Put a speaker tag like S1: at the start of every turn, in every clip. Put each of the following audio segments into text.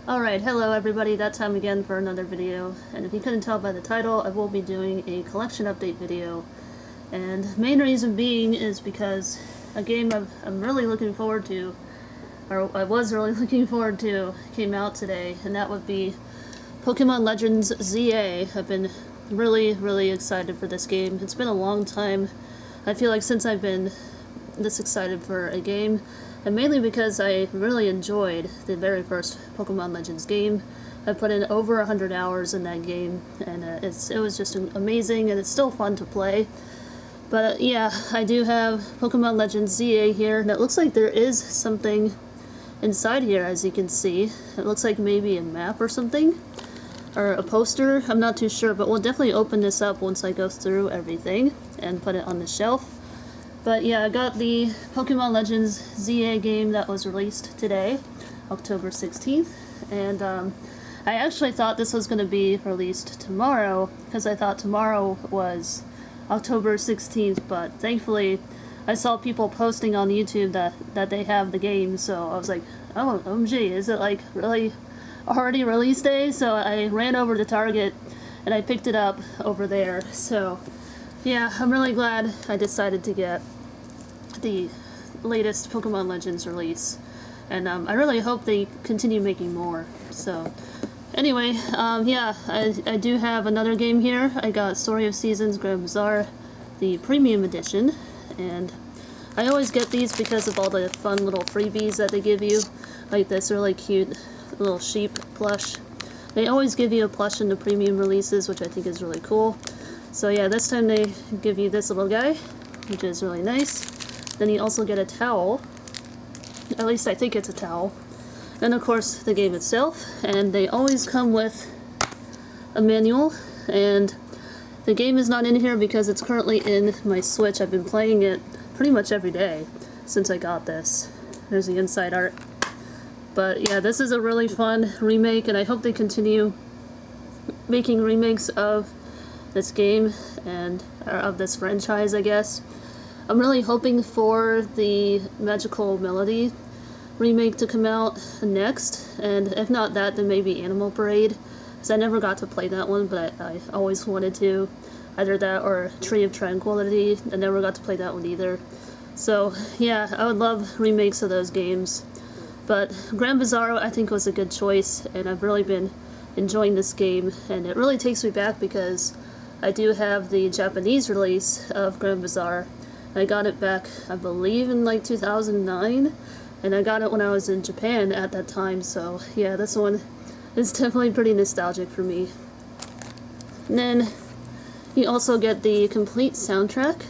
S1: Alright, hello everybody, that time again for another video, and if you couldn't tell by the title, I will be doing a collection update video, and main reason being is because a game I'm really looking forward to, or I was really looking forward to, came out today, and that would be Pokemon Legends ZA. I've been really excited for this game. It's been a long time, I feel like, since I've been this excited for a game, and mainly because I really enjoyed the very first Pokemon Legends game. I put in over 100 hours in that game, and it was just amazing, and it's still fun to play. But yeah, I do have Pokemon Legends ZA here, and it looks like there is something inside here, as you can see. It looks like maybe a map or something, or a poster. I'm not too sure, but we'll definitely open this up once I go through everything and put it on the shelf. But yeah, I got the Pokemon Legends ZA game that was released today, October 16th, and I actually thought this was going to be released tomorrow, because I thought tomorrow was October 16th, but thankfully I saw people posting on YouTube that they have the game, so I was like, oh, OMG, is it like really already release day? So I ran over to Target and I picked it up over there. So yeah, I'm really glad I decided to get the latest Pokemon Legends release, and I really hope they continue making more. So anyway, yeah, I do have another game here. I got Story of Seasons Grand Bazaar, the premium edition, and I always get these because of all the fun little freebies that they give you, like this really cute little sheep plush. They always give you a plush in the premium releases, which I think is really cool. So yeah, this time they give you this little guy, which is really nice. Then you also get a towel, at least I think it's a towel, and of course the game itself, and they always come with a manual, and the game is not in here because it's currently in my Switch. I've been playing it pretty much every day since I got this. There's the inside art. But yeah, this is a really fun remake, and I hope they continue making remakes of this game, and or of this franchise, I guess. I'm really hoping for the Magical Melody remake to come out next, and if not that, then maybe Animal Parade, because I never got to play that one, but I always wanted to. Either that or Tree of Tranquility. I never got to play that one either. So yeah, I would love remakes of those games. But Grand Bazaar, I think, was a good choice, and I've really been enjoying this game, and it really takes me back because I do have the Japanese release of Grand Bazaar. I got it back, I believe, in like 2009, and I got it when I was in Japan at that time, so yeah, this one is definitely pretty nostalgic for me. And then you also get the complete soundtrack,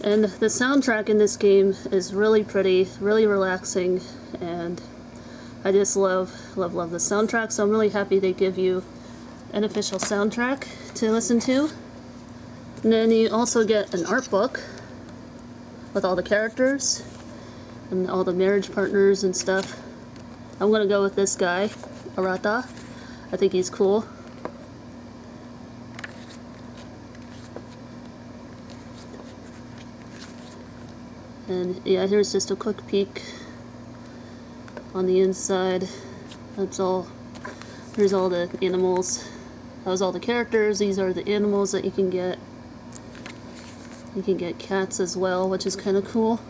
S1: and the soundtrack in this game is really pretty, really relaxing, and I just love the soundtrack, so I'm really happy they give you an official soundtrack to listen to. And then you also get an art book with all the characters and all the marriage partners and stuff. I'm gonna go with this guy, Arata. I think he's cool. And yeah, here's just a quick peek on the inside. That's all. Here's all the animals. That was all the characters. These are the animals that you can get. You can get cats as well, which is kind of cool.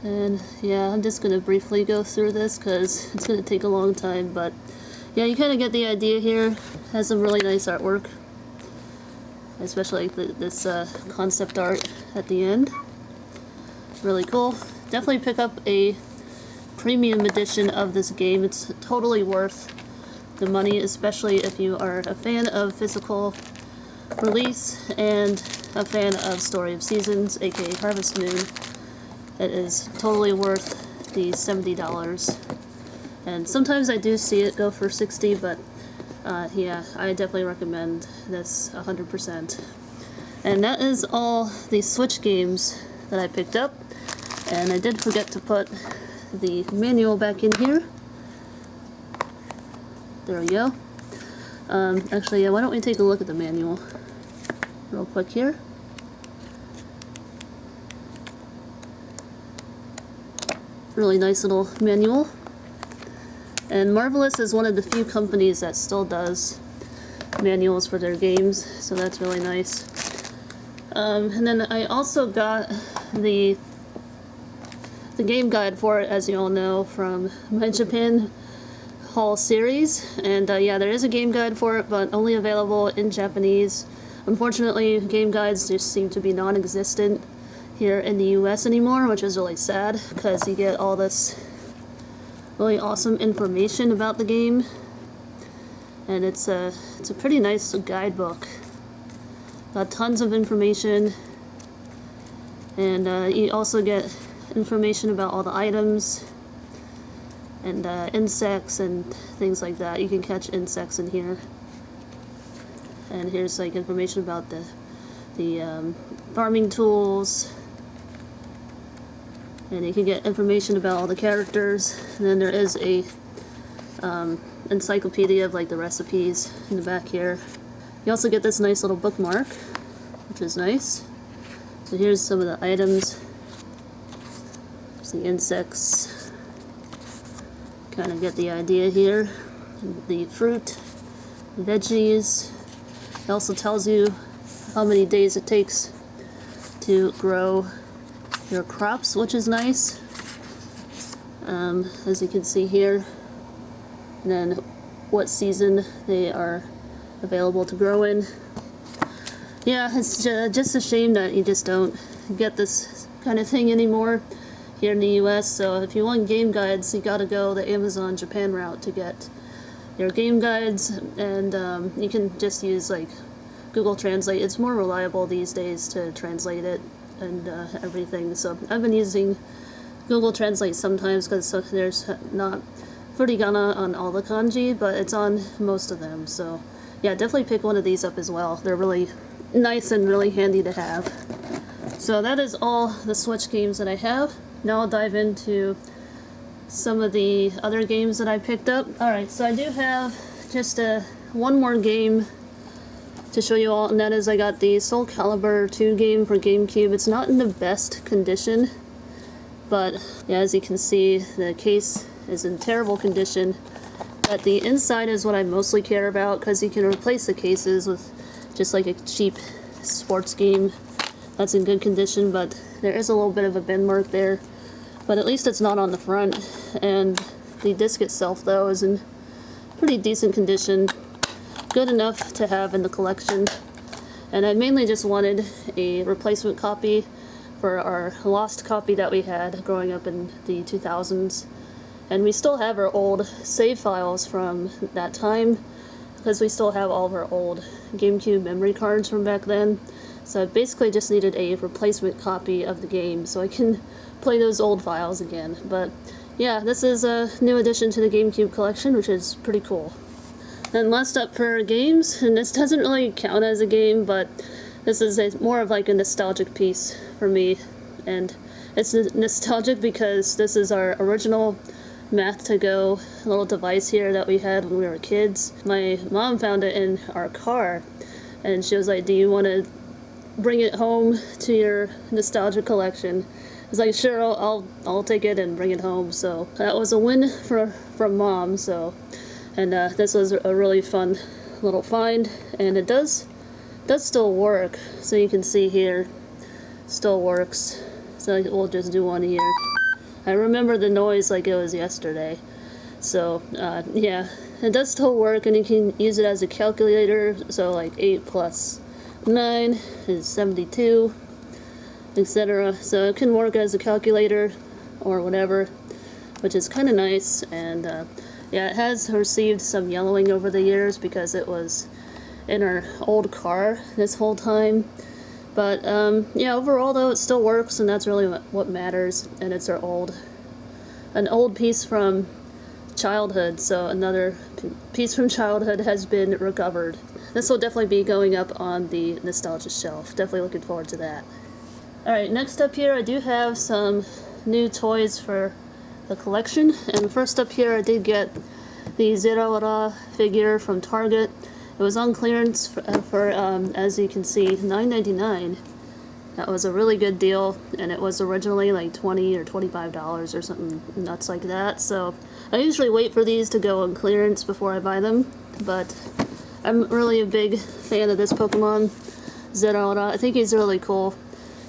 S1: And yeah, I'm just going to briefly go through this because it's going to take a long time, but yeah, you kind of get the idea here. It has some really nice artwork, especially like this concept art at the end. Really cool. Definitely pick up a premium edition of this game. It's totally worth the money, especially if you are a fan of physical release and a fan of Story of Seasons, aka Harvest Moon. It is totally worth the $70. And sometimes I do see it go for $60, but yeah, I definitely recommend this 100%. And that is all the Switch games that I picked up. And I did forget to put the manual back in here. There we go. Actually, yeah, why don't we take a look at the manual real quick here. Really nice little manual. And Marvelous is one of the few companies that still does manuals for their games, so that's really nice. And then I also got the game guide for it, as you all know, from my Japan Haul series. And yeah, there is a game guide for it, but only available in Japanese. Unfortunately, game guides just seem to be non-existent here in the US anymore, which is really sad, because you get all this really awesome information about the game. And it's a pretty nice guidebook. Got tons of information, and you also get information about all the items and insects and things like that. You can catch insects in here. And here's like information about the farming tools, and you can get information about all the characters. And then there is a encyclopedia of like the recipes in the back here. You also get this nice little bookmark, which is nice. So here's some of the items. There's the insects. Kind of get the idea here. The fruit, veggies. It also tells you how many days it takes to grow your crops, which is nice. As you can see here. And then what season they are available to grow in. Yeah, it's just a shame that you just don't get this kind of thing anymore here in the US. So if you want game guides, you gotta go the Amazon Japan route to get your game guides, and you can just use like Google Translate. It's more reliable these days to translate it and everything. So I've been using Google Translate sometimes because there's not furigana on all the kanji, but it's on most of them. So yeah, definitely pick one of these up as well. They're really nice and really handy to have. So that is all the Switch games that I have. Now I'll dive into some of the other games that I picked up. Alright, so I do have just one more game to show you all, and that is I got the Soul Calibur 2 game for GameCube. It's not in the best condition, but yeah, as you can see, the case is in terrible condition. But the inside is what I mostly care about, because you can replace the cases with just like a cheap sports game that's in good condition, but there is a little bit of a bend mark there. But at least it's not on the front. And the disc itself, though, is in pretty decent condition. Good enough to have in the collection. And I mainly just wanted a replacement copy for our lost copy that we had growing up in the 2000s. And we still have our old save files from that time, because we still have all of our old GameCube memory cards from back then. So I basically just needed a replacement copy of the game so I can play those old files again. But yeah, this is a new addition to the GameCube collection, which is pretty cool. Then last up for games, and this doesn't really count as a game, but this is more of like a nostalgic piece for me. And it's nostalgic because this is our original Math2Go little device here that we had when we were kids. My mom found it in our car, and she was like, "Do you want to bring it home to your nostalgia collection?" I was like, "Sure, I'll take it and bring it home." So that was a win from Mom. So, and this was a really fun little find, and it does still work. So you can see here, still works. So we'll just do one here. I remember the noise like it was yesterday. So yeah, it does still work, and you can use it as a calculator. So like 8 plus 9 is 72, etc. So it can work as a calculator or whatever, which is kind of nice. And yeah, it has received some yellowing over the years because it was in our old car this whole time. But yeah, overall though, it still works, and that's really what matters. And it's an old piece from childhood, so another piece from childhood has been recovered. This will definitely be going up on the nostalgia shelf. Definitely looking forward to that. Alright, next up here I do have some new toys for the collection. And first up here I did get the Zeraora figure from Target. It was on clearance for as you can see, $9.99. That was a really good deal, and it was originally like $20 or $25 or something nuts like that. So I usually wait for these to go on clearance before I buy them, but I'm really a big fan of this Pokemon, Zeraora. I think he's really cool.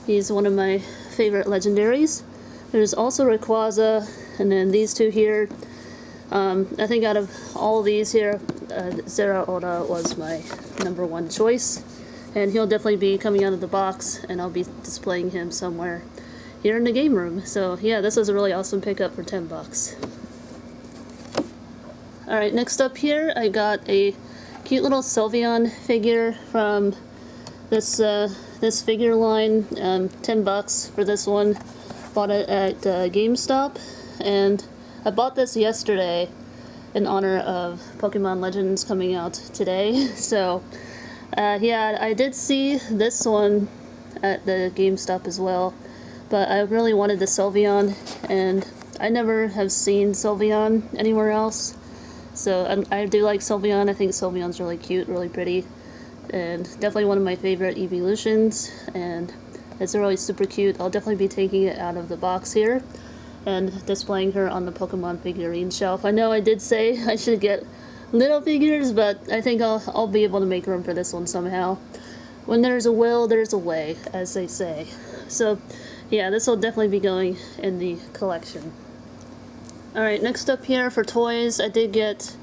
S1: He's one of my favorite legendaries. There's also Rayquaza, and then these two here. I think out of all of these here, Zeraora was my #1 choice. And he'll definitely be coming out of the box, and I'll be displaying him somewhere here in the game room. So yeah, this was a really awesome pickup for 10 bucks. Alright, next up here, I got a cute little Sylveon figure from this this figure line. 10 bucks for this one. Bought it at GameStop, and I bought this yesterday in honor of Pokemon Legends coming out today. So yeah, I did see this one at the GameStop as well, but I really wanted the Sylveon, and I never have seen Sylveon anywhere else. So I do like Sylveon. I think Sylveon's really cute, really pretty, and definitely one of my favorite evolutions, and it's really super cute. I'll definitely be taking it out of the box here and displaying her on the Pokemon figurine shelf. I know I did say I should get little figures, but I think I'll be able to make room for this one somehow. When there's a will, there's a way, as they say. So yeah, this will definitely be going in the collection. Alright, next up here for toys, I did get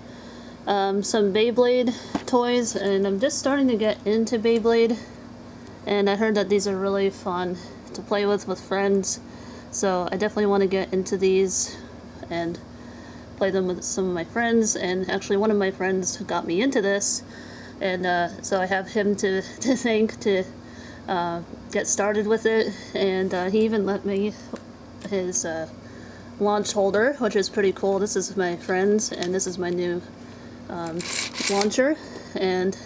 S1: some Beyblade toys, and I'm just starting to get into Beyblade, and I heard that these are really fun to play with friends, so I definitely want to get into these and play them with some of my friends. And actually one of my friends got me into this, and so I have him to thank to get started with it, and he even lent me his launch holder, which is pretty cool. This is my friend's, and this is my new launcher, and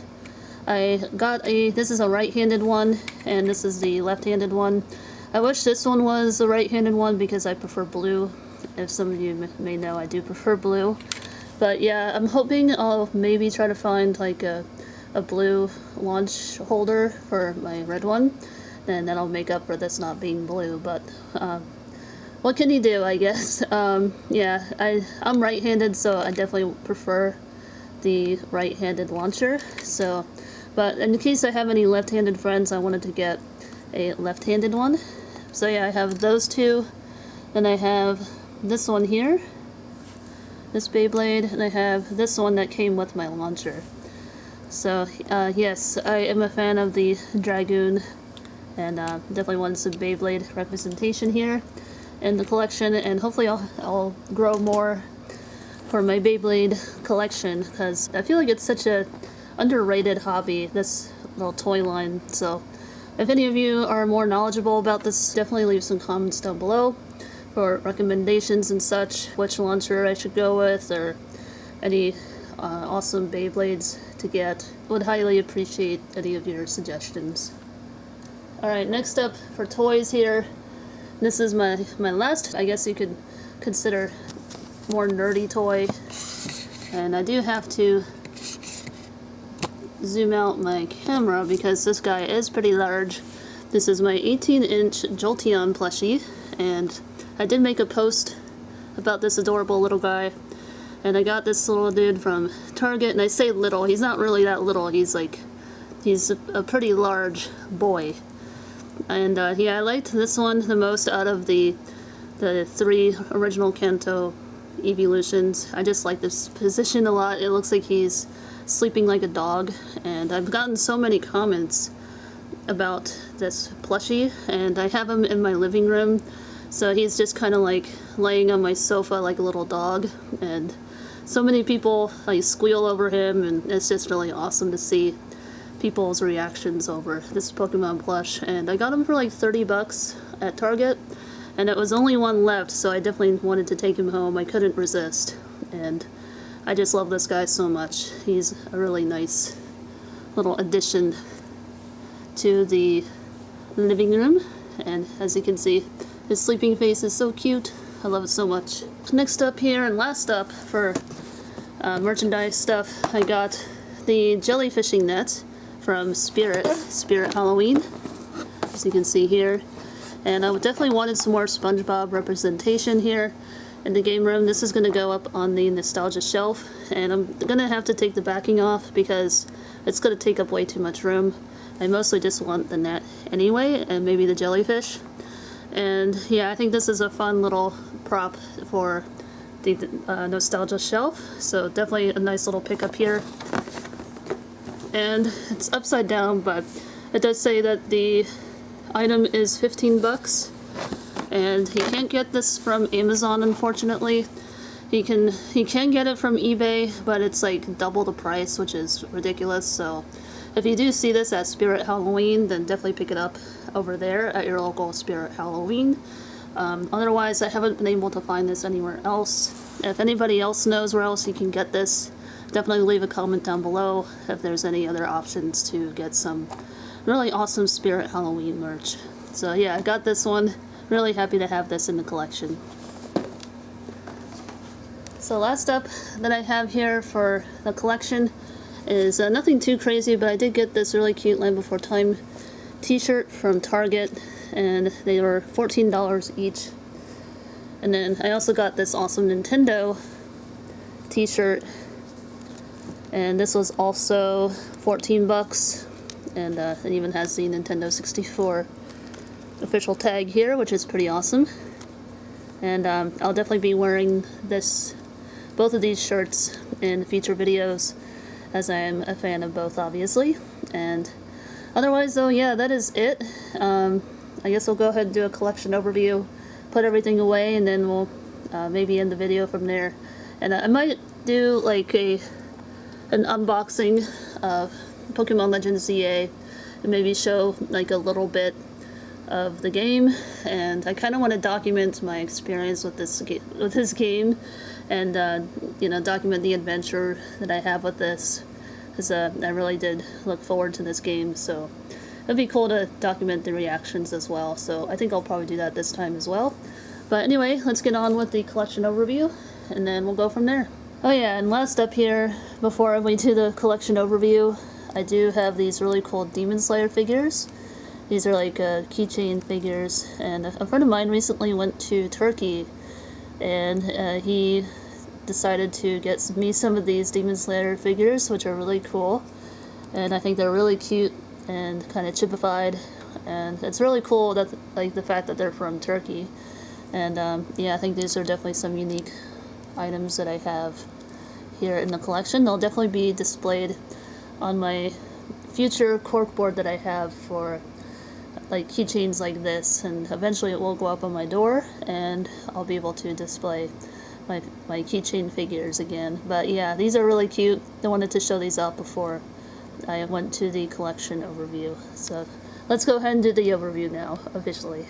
S1: I got this is a right-handed one, and this is the left-handed one. I wish this one was the right-handed one because I prefer blue. If some of you may know, I do prefer blue. But yeah, I'm hoping I'll maybe try to find like a blue launch holder for my red one, and that'll make up for this not being blue. But what can you do, I guess? Yeah, I'm right-handed, so I definitely prefer the right-handed launcher. So, but in case I have any left-handed friends, I wanted to get a left-handed one. So yeah, I have those two. Then I have this one here, this Beyblade, and I have this one that came with my launcher. So yes, I am a fan of the Dragoon, and definitely wanted some Beyblade representation here in the collection, and hopefully I'll grow more for my Beyblade collection, because I feel like it's such a underrated hobby, this little toy line. So if any of you are more knowledgeable about this, definitely leave some comments down below for recommendations and such, which launcher I should go with, or any awesome Beyblades to get. Would highly appreciate any of your suggestions. Alright, next up for toys here. This is my last, I guess you could consider, more nerdy toy. And I do have to zoom out my camera because this guy is pretty large. This is my 18-inch Jolteon plushie, and I did make a post about this adorable little guy, and I got this little dude from Target. And I say little, he's not really that little, he's a pretty large boy. And yeah, I liked this one the most out of the 3 original Kanto evolutions. I just like this position a lot. It looks like he's sleeping like a dog, and I've gotten so many comments about this plushie, and I have him in my living room, so he's just kind of like laying on my sofa like a little dog, and so many people like squeal over him, and it's just really awesome to see people's reactions over this Pokemon plush. And I got him for like 30 bucks at Target, and it was only one left, so I definitely wanted to take him home. I couldn't resist, and I just love this guy so much. He's a really nice little addition to the living room, and as you can see, his sleeping face is so cute. I love it so much. Next up here, and last up for merchandise stuff, I got the jellyfishing net from Spirit Halloween. as you can see here. And I definitely wanted some more SpongeBob representation here in the game room. This is going to go up on the nostalgia shelf, and I'm going to have to take the backing off because it's going to take up way too much room. I mostly just want the net anyway, and maybe the jellyfish. And yeah, I think this is a fun little prop for the nostalgia shelf, so definitely a nice little pickup here. And it's upside down, but it does say that the item is 15 bucks, and he can't get this from Amazon, unfortunately. He can get it from eBay, but it's like double the price, which is ridiculous. So if you do see this at Spirit Halloween, then definitely pick it up over there at your local Spirit Halloween. Otherwise, I haven't been able to find this anywhere else. If anybody else knows where else you can get this, definitely leave a comment down below if there's any other options to get some really awesome Spirit Halloween merch. So yeah, I got this one. Really happy to have this in the collection. So last up that I have here for the collection is nothing too crazy, but I did get this really cute Land Before Time t-shirt from Target, and they were $14 each. And then I also got this awesome Nintendo t-shirt, and this was also 14 bucks, and it even has the Nintendo 64 official tag here, which is pretty awesome. And I'll definitely be wearing both of these shirts in future videos, as I am a fan of both, obviously. And otherwise, though, yeah, that is it. I guess we'll go ahead and do a collection overview, put everything away, and then we'll maybe end the video from there. And I might do like an unboxing of Pokemon Legends ZA, and maybe show like a little bit of the game. And I kind of want to document my experience with this game, and you know, document the adventure that I have with this, because I really did look forward to this game. So it'd be cool to document the reactions as well. So I think I'll probably do that this time as well. But anyway, let's get on with the collection overview, and then we'll go from there. Oh yeah, and last up here, before we do the collection overview, I do have these really cool Demon Slayer figures. These are like keychain figures, and a friend of mine recently went to Turkey, and he decided to get me some of these Demon Slayer figures, which are really cool. And I think they're really cute and kind of chipified, and it's really cool that, like, the fact that they're from Turkey. And yeah, I think these are definitely some unique items that I have here in the collection. They'll definitely be displayed on my future corkboard that I have for like keychains like this, and eventually it will go up on my door and I'll be able to display my keychain figures again. But yeah, these are really cute. I wanted to show these off before I went to the collection overview. So let's go ahead and do the overview now, officially.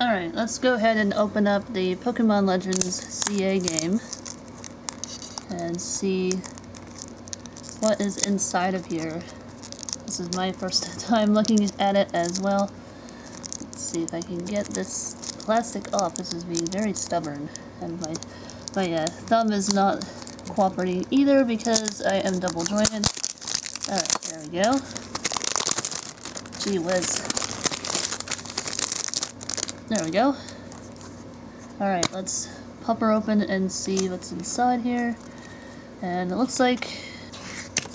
S1: Alright, let's go ahead and open up the Pokemon Legends CA game and see what is inside of here. This is my first time looking at it as well. Let's see if I can get this plastic off. This is being very stubborn, and my thumb is not cooperating either because I am double jointed. Alright, there we go. Gee whiz. There we go. Alright, let's pop her open and see what's inside here. And it looks like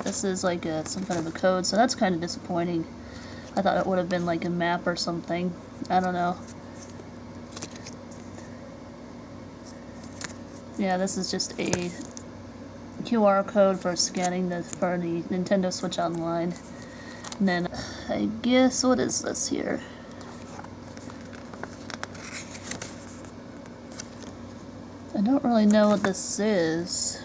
S1: this is like some kind of a code, so that's kind of disappointing. I thought it would have been like a map or something. I don't know. Yeah, this is just a QR code for scanning for the Nintendo Switch Online. And then I guess, what is this here? I don't really know what this is.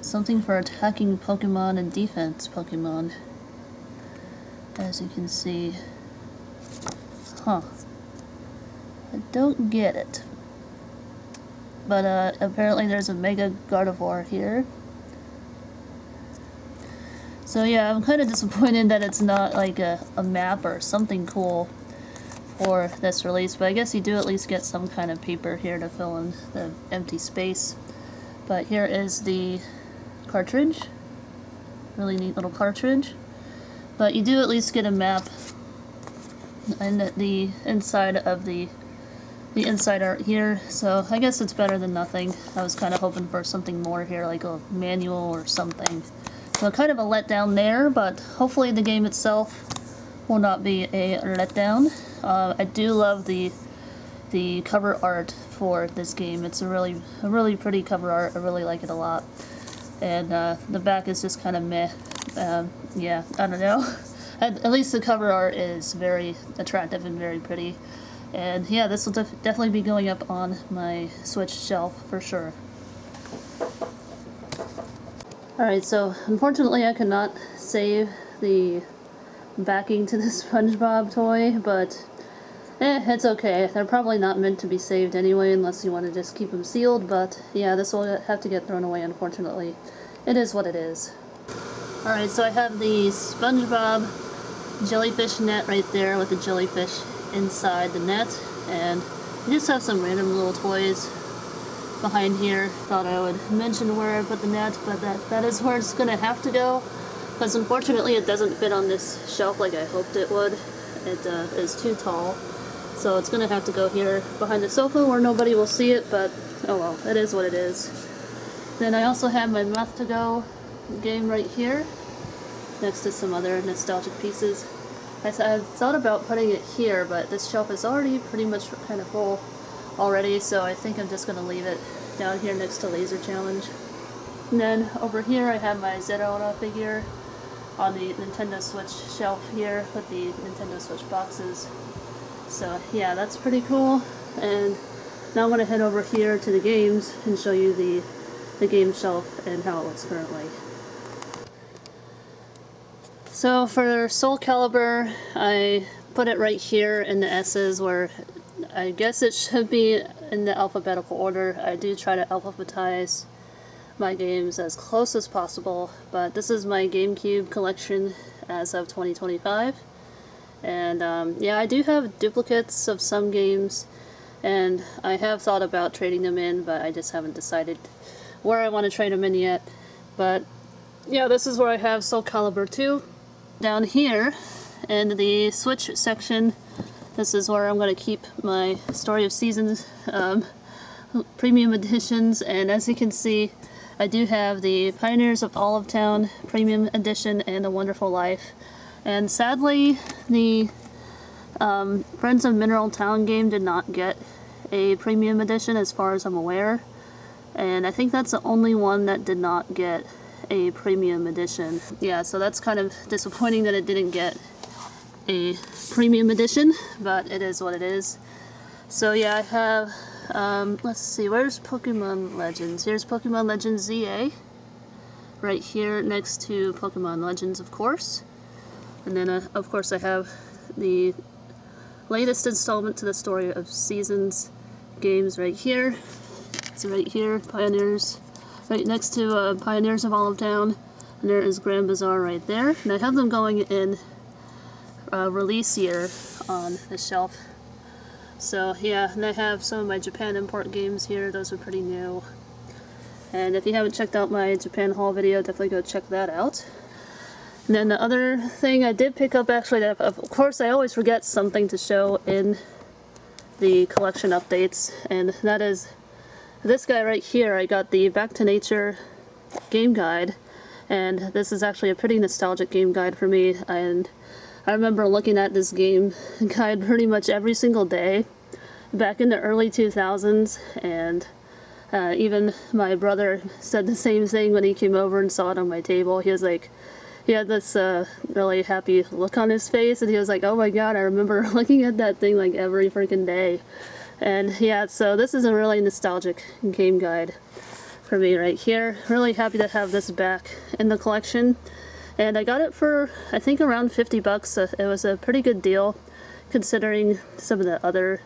S1: something for attacking Pokemon and defense Pokemon. As you can see. Huh. I don't get it. But apparently there's a Mega Gardevoir here. So yeah, I'm kind of disappointed that it's not like a map or something cool for this release, but I guess you do at least get some kind of paper here to fill in the empty space. But here is the cartridge. Really neat little cartridge. But you do at least get a map and the inside of the inside art here, so I guess it's better than nothing. I was kind of hoping for something more here, like a manual or something. So kind of a letdown there, but hopefully the game itself will not be a letdown. I do love the cover art for this game. It's a really pretty cover art. I really like it a lot. And the back is just kind of meh. Yeah, I don't know. At least the cover art is very attractive and very pretty. And yeah, this will definitely be going up on my Switch shelf for sure. Alright, so unfortunately I could not save the backing to the SpongeBob toy, but it's okay. They're probably not meant to be saved anyway unless you want to just keep them sealed, but yeah, this will have to get thrown away unfortunately. It is what it is. Alright, so I have the SpongeBob jellyfish net right there with the jellyfish inside the net, and I just have some random little toys behind here. Thought I would mention where I put the net, but that is where it's gonna have to go, because unfortunately it doesn't fit on this shelf like I hoped it would. It is too tall, so it's gonna have to go here behind the sofa where nobody will see it, but oh well, it is what it is. Then I also have my Moth to Go game right here, next to some other nostalgic pieces. I thought about putting it here, but this shelf is already pretty much kind of full already, so I think I'm just going to leave it down here next to Laser Challenge. And then over here I have my Zeraora figure on the Nintendo Switch shelf here with the Nintendo Switch boxes. So yeah, that's pretty cool. And now I'm going to head over here to the games and show you the game shelf and how it looks currently. So for Soul Calibur, I put it right here in the S's where I guess it should be in the alphabetical order. I do try to alphabetize my games as close as possible, but this is my GameCube collection as of 2025. And yeah, I do have duplicates of some games, and I have thought about trading them in, but I just haven't decided where I want to trade them in yet. But yeah, this is where I have Soul Calibur 2. Down here in the Switch section, this is where I'm going to keep my Story of Seasons premium editions, and as you can see, I do have the Pioneers of Olive Town premium edition and A Wonderful Life. And sadly, the Friends of Mineral Town game did not get a premium edition as far as I'm aware, and I think that's the only one that did not get a premium edition. Yeah, so that's kind of disappointing that it didn't get a premium edition, but it is what it is. So yeah, I have, let's see, where's Pokemon Legends? Here's Pokemon Legends ZA, right here next to Pokemon Legends, of course. And then, of course, I have the latest installment to the Story of Seasons games right here. It's right here, Pioneers. Right next to Pioneers of Olive Town, and there is Grand Bazaar right there. And I have them going in release year on the shelf. So yeah, and I have some of my Japan import games here. Those are pretty new. And if you haven't checked out my Japan haul video, definitely go check that out. And then the other thing I did pick up, actually, that of course I always forget something to show in the collection updates, and that is this guy right here. I got the Back to Nature game guide, and this is actually a pretty nostalgic game guide for me, and I remember looking at this game guide pretty much every single day back in the early 2000s, and even my brother said the same thing when he came over and saw it on my table. He was like, he had this really happy look on his face, and he was like, oh my god, I remember looking at that thing like every freaking day. And yeah, so this is a really nostalgic game guide for me right here. Really happy to have this back in the collection. And I got it for, I think, around 50 bucks. It was a pretty good deal considering some of the other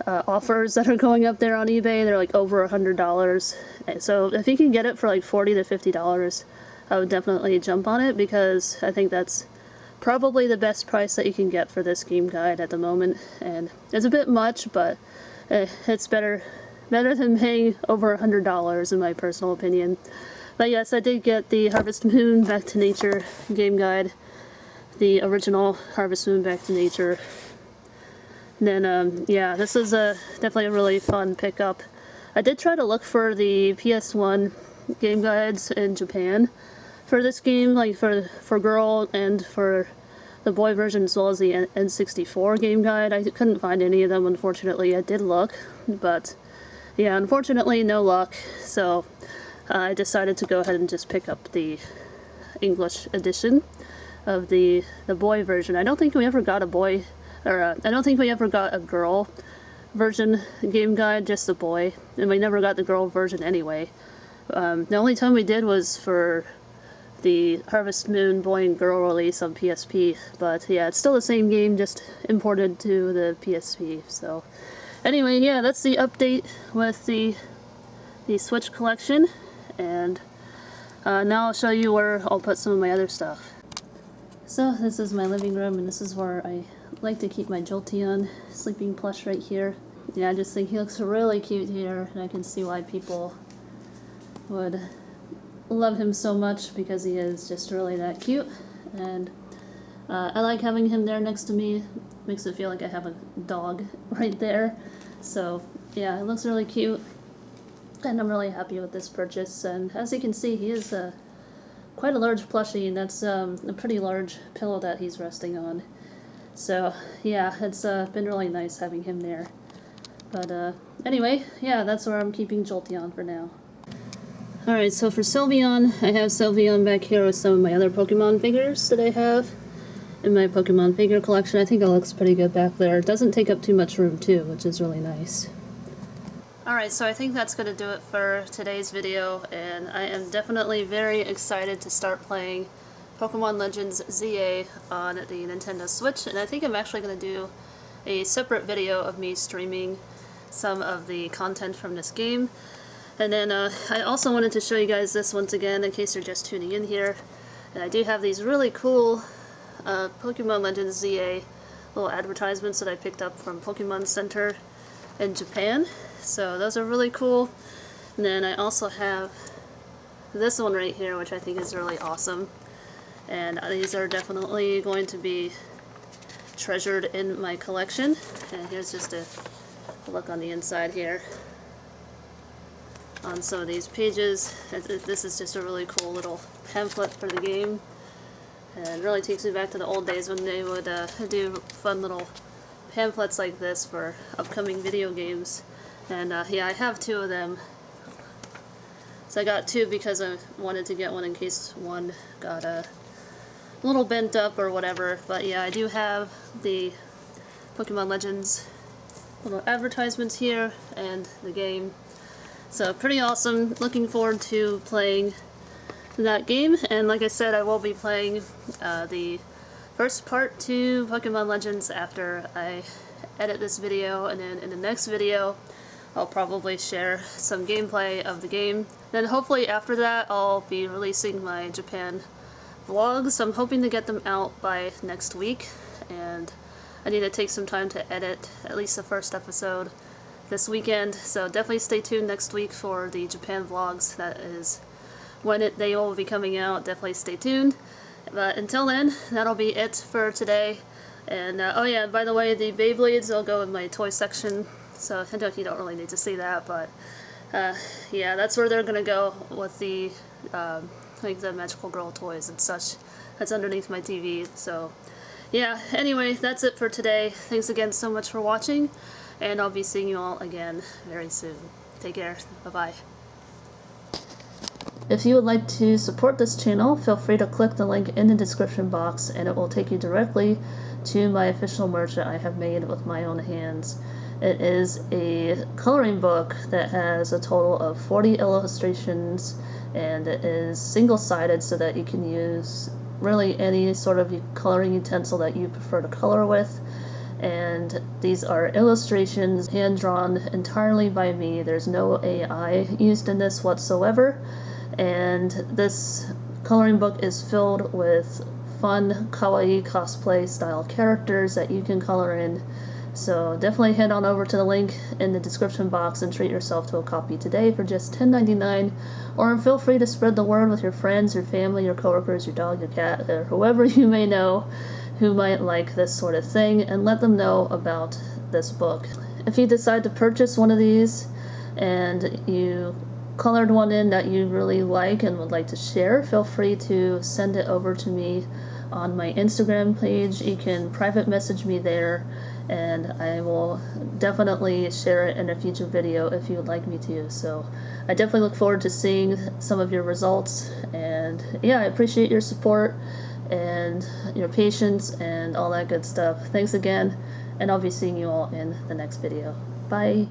S1: offers that are going up there on eBay. They're like over $100. So if you can get it for like $40 to $50, I would definitely jump on it, because I think that's probably the best price that you can get for this game guide at the moment. And it's a bit much, but it's better than paying over $100 in my personal opinion. But yes, I did get the Harvest Moon Back to Nature game guide, the original Harvest Moon Back to Nature. And then yeah, this is definitely a really fun pickup. I did try to look for the PS1 game guides in Japan for this game, like for girl and for the boy version, as well as the N64 game guide. I couldn't find any of them, unfortunately. I did look, but yeah, unfortunately no luck. So I decided to go ahead and just pick up the English edition of the boy version. I don't think we ever got a boy, or I don't think we ever got a girl version game guide, just the boy, and we never got the girl version anyway. The only time we did was for the Harvest Moon Boy and Girl release on PSP, but yeah, it's still the same game, just imported to the PSP. So anyway, yeah, that's the update with the Switch collection, and now I'll show you where I'll put some of my other stuff. So this is my living room, and this is where I like to keep my Jolteon sleeping plush right here. Yeah, I just think he looks really cute here, and I can see why people would love him so much, because he is just really that cute. And I like having him there next to me. Makes it feel like I have a dog right there. So yeah, it looks really cute, and I'm really happy with this purchase. And as you can see, he is quite a large plushie, and that's a pretty large pillow that he's resting on. So yeah, it's been really nice having him there. But anyway, yeah, that's where I'm keeping Jolteon for now. Alright, so for Sylveon, I have Sylveon back here with some of my other Pokemon figures that I have in my Pokemon figure collection. I think it looks pretty good back there. It doesn't take up too much room too, which is really nice. Alright, so I think that's going to do it for today's video, and I am definitely very excited to start playing Pokemon Legends ZA on the Nintendo Switch, and I think I'm actually going to do a separate video of me streaming some of the content from this game. And then I also wanted to show you guys this once again, in case you're just tuning in here. And I do have these really cool Pokemon Legends ZA little advertisements that I picked up from Pokemon Center in Japan. So those are really cool. And then I also have this one right here, which I think is really awesome. And these are definitely going to be treasured in my collection. And here's just a look on the inside here on some of these pages. This is just a really cool little pamphlet for the game, and it really takes me back to the old days when they would do fun little pamphlets like this for upcoming video games. And yeah, I have two of them. So I got two because I wanted to get one in case one got a little bent up or whatever. But yeah, I do have the Pokemon Legends little advertisements here and the game. So pretty awesome. Looking forward to playing that game. And like I said, I will be playing the first part to Pokemon Legends after I edit this video, and then in the next video I'll probably share some gameplay of the game. Then hopefully after that I'll be releasing my Japan vlogs. I'm hoping to get them out by next week, and I need to take some time to edit at least the first episode this weekend, so definitely stay tuned next week for the Japan vlogs. That is when they will be coming out. Definitely stay tuned. But until then, that'll be it for today. And oh yeah, by the way, the Beyblades will go in my toy section, so I know you don't really need to see that, but yeah, that's where they're gonna go with the like the Magical Girl toys and such. That's underneath my TV. So yeah, anyway, that's it for today. Thanks again so much for watching, and I'll be seeing you all again very soon. Take care. Bye-bye. If you would like to support this channel, feel free to click the link in the description box, and it will take you directly to my official merch that I have made with my own hands. It is a coloring book that has a total of 40 illustrations, and it is single-sided so that you can use really any sort of coloring utensil that you prefer to color with. And these are illustrations hand-drawn entirely by me. There's no AI used in this whatsoever, and this coloring book is filled with fun, kawaii cosplay style characters that you can color in. So definitely head on over to the link in the description box and treat yourself to a copy today for just $10.99, or feel free to spread the word with your friends, your family, your coworkers, your dog, your cat, or whoever you may know who might like this sort of thing, and let them know about this book. If you decide to purchase one of these and you colored one in that you really like and would like to share, feel free to send it over to me on my Instagram page. You can private message me there, and I will definitely share it in a future video if you would like me to. So I definitely look forward to seeing some of your results, and yeah, I appreciate your support and your patience and all that good stuff. Thanks again, and I'll be seeing you all in the next video. Bye!